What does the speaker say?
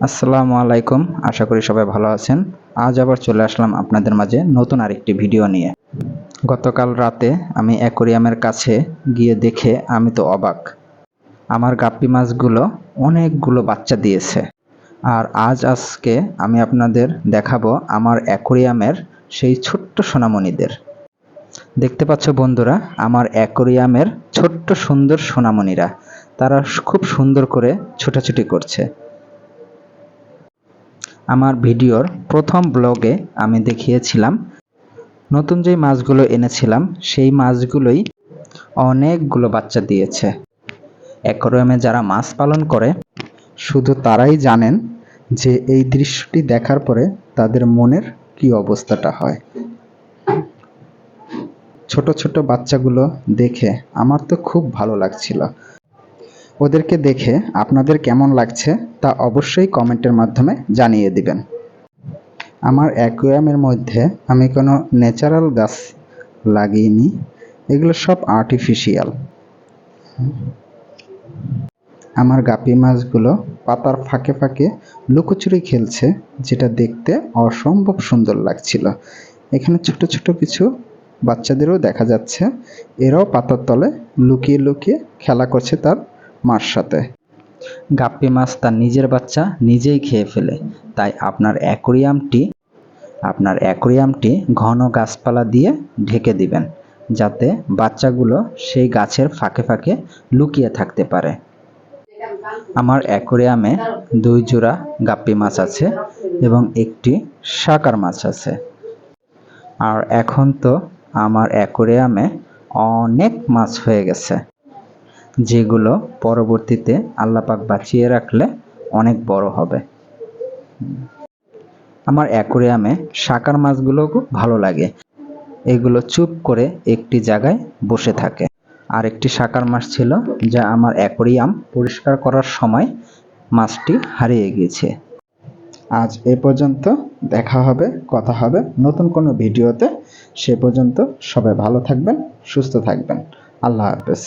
আসসালামু আলাইকুম। আশা করি সবাই ভালো আছেন। আজ আবার চলে আসলাম আপনাদের মাঝে নতুন আরেকটি ভিডিও নিয়ে। গতকাল রাতে আমি অ্যাকোরিয়ামের কাছে গিয়ে দেখে আমি তো অবাক। আমার গাপ্পি মাছগুলো অনেকগুলো বাচ্চা দিয়েছে। আর আজকে আমি আপনাদের দেখাবো আমার অ্যাকোরিয়ামের সেই ছোট্ট সোনামণিদের। দেখতে পাচ্ছ বন্ধুরা, আমার অ্যাকোরিয়ামের ছোট্ট সুন্দর সোনামণিরা। তারা খুব সুন্দর করে ছোটাছুটি করছে। আমার ভিডিওর প্রথম ব্লগে আমি দেখিয়েছিলাম নতুন যে মাছগুলো এনেছিলাম সেই মাছগুলোই অনেকগুলো বাচ্চা দিয়েছে। অ্যাকোয়ারিয়ামে যারা মাছ পালন করে শুধু তারাই জানেন যে এই দৃশ্যটি দেখার পরে তাদের মনের কি অবস্থাটা হয়। ছোট ছোট বাচ্চাগুলো দেখে আমার তো খুব ভালো লাগছিল। ওদেরকে দেখে আপনাদের কেমন লাগছে তা অবশ্যই কমেন্টের মাধ্যমে জানিয়ে দিবেন। আমার অ্যাকোয়ারিয়ামের মধ্যে আমি কোনো ন্যাচারাল গাছ লাগিইনি, এগুলো সব আর্টিফিশিয়াল। আমার গাপ্পি মাছগুলো পাতার ফাঁকে ফাঁকে লুকোচুরি খেলছে, যেটা দেখতে অসম্ভব সুন্দর লাগছিল। এখানে ছোট ছোট কিছু বাচ্চাদেরও দেখা যাচ্ছে, এরাও পাতার তলে লুকিয়ে লুকিয়ে খেলা করছে তার মার সাথে। গাপ্পি মাছ তার নিজের বাচ্চা নিজেই খেয়ে ফেলে, তাই আপনার অ্যাকোয়ারিয়ামটি ঘন গাছপালা দিয়ে ঢেকে দিবেন, যাতে বাচ্চাগুলো সেই গাছের ফাঁকে ফাঁকে লুকিয়ে থাকতে পারে। আমার অ্যাকোয়ারিয়ামে 2 জোড়া গাপ্পি মাছ আছে এবং একটি শাকার মাছ আছে। আর এখন তো আমার অ্যাকোয়ারিয়ামে অনেক মাছ হয়ে গেছে, যেগুলো পরবর্তীতে আল্লাহ পাক বাঁচিয়ে রাখলে অনেক বড় হবে। আমার অ্যাকোয়ারিয়ামে শাকার মাছগুলো খুব ভালো লাগে। এগুলো চুপ করে একটি জায়গায় বসে থাকে। আর একটি শাকার মাছ ছিল, যা আমার অ্যাকোয়ারিয়াম পরিষ্কার করার সময় মাছটি হারিয়ে গিয়েছে। আজ এ পর্যন্ত, দেখা হবে, কথা হবে নতুন কোনো ভিডিওতে। সে পর্যন্ত সবাই ভালো থাকবেন, সুস্থ থাকবেন। আল্লাহ হাফেজ।